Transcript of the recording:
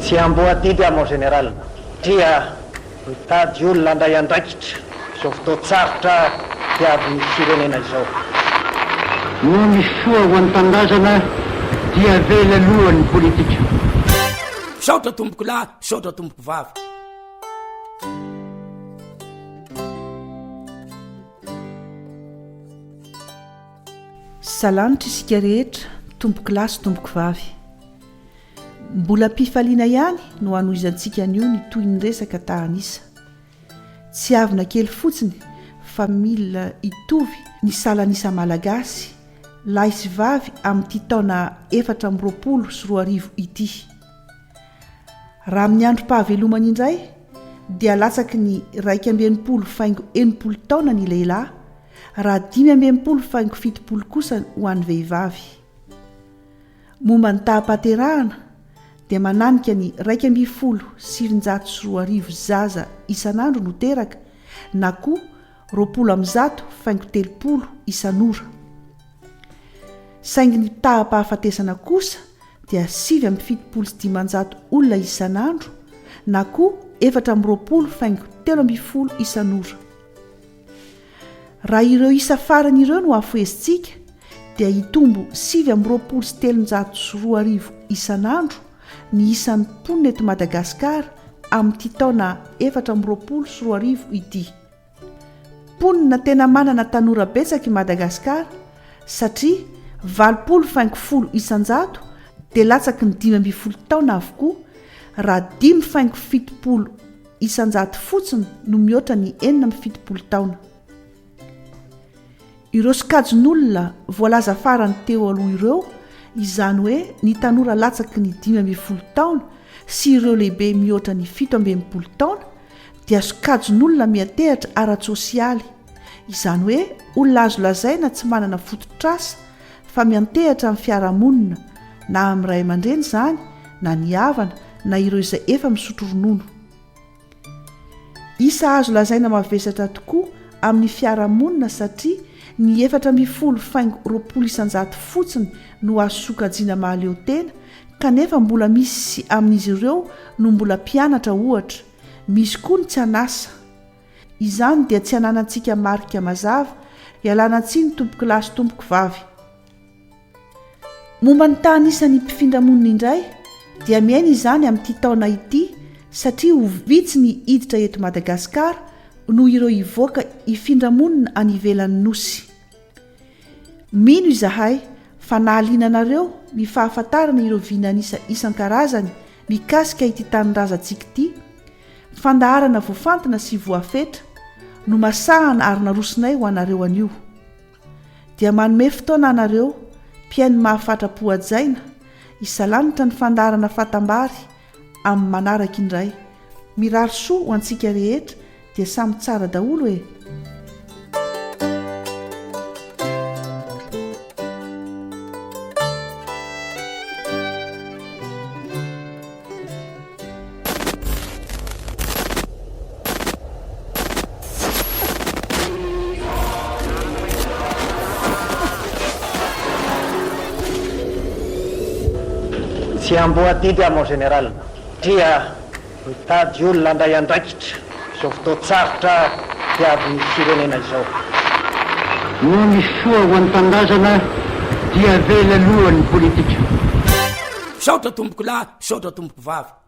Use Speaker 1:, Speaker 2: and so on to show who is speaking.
Speaker 1: tsy amboadidy a mon général tia mitady olona andray andraikitra zao fotoatsarotra diavyny firenena izao
Speaker 2: no misy soa ho any tandrazana dia vela lohany politika.
Speaker 3: Saotra tomboko lahy, saotra tomboko vavy.
Speaker 4: Salanitra isika rehetra, tomboko lahy sy tomboko vavy. Mbola mpifaliana ihany no hanoizantsika an'io ny toy ny resaka tahanisa. Tsy avina kely fotsiny fa mila hitovy ny salanisa malagasy lahy sy vavy amin'ity taona 2024 ity. Raha amin'ny androm-pahavelomana indray dia latsaky ny 280 faingo 80 taona ny lehilahy, raha 580 faingo 70 kosa ho an'ny vehivavy. Momba ny taham-pahaterahana dia mananika ny 270 zaza isan'andro no teraka, na koa 20 faingo 30 isan'ora. Saingy ny taham-pahafatesana kosa dia 770 olona isan'andro, na koa 420 faingo 30 isan'ora. Raha ireo isa farany ireo no afoezintsika dia hitombo 720 isan'andro ny isan'ny mponina eto Madagasikara amin'ity taona 2024 ity. Mponina tena manana tanora betsaka i Madagasikara satria 20 isanjato dia latsaky ny 5 taona avokoa, raha 5 isanjato fotsiny no mihoatra ny 7 taona. Ireo sokajin'olona voalaza farany teo aloha ireo, izany hoe ny tanora latsaky ny 15 taona sy ireo lehibe mihoatra ny 17 taona dia sokajin'olona miantehatra ara-tsosialy, izany hoe olona azo lazaina tsy manana fototrasa fa miantehatra amin'ny fiarahamonina, na amin'ny ray aman-dreny izany, na ny havana, na ireo izay efa misotro ronono. Isa azo lazaina mavesatra tokoa amin'ny fiarahamonina satria ny 420 faingo 20 isanjato fotsiny no azo sokajiana mahaleo tena, kanefa mbola misy amin'izy ireo no mbola mpianatra ohatra, misy koa ny tsy anasa. Izany dia tsy ananantsika marika mazava, ialana tsiny tompoko lahy sy tompoko vavy. Momba ny tahanisan'ny mpifindramonina indray dia miaina izany amin'ity taona ity satria ho vitsy ny hiditra eto Madagasikara no ireo hivoaka hifindramonina any ivelan'ny nosy. Mino izahay fa nahaliana anareo ny fahafantarana ireo vinanisa isan-karazany mikasika ity tanindrazantsika ity, fandaharana voafantina sy voafetra no masahana ary narosinay ho anareo anio. Dia manome fotoana anareo mpiaino mahafatra-poajaina, isalanitra ny fandaharana fatambary amin'ny manaraka indray. Mirary soa ho antsika rehetra dia samy tsara daholo e.
Speaker 1: tsy amboadidy a mon général tia mitady olona andray andraikitra zao fotoatsarotra diavyny firenena izao
Speaker 2: no misy soa ho any tandrazana dia vela lohany politika.
Speaker 3: Saotra tomboko lahy, saotra tomboko vavy.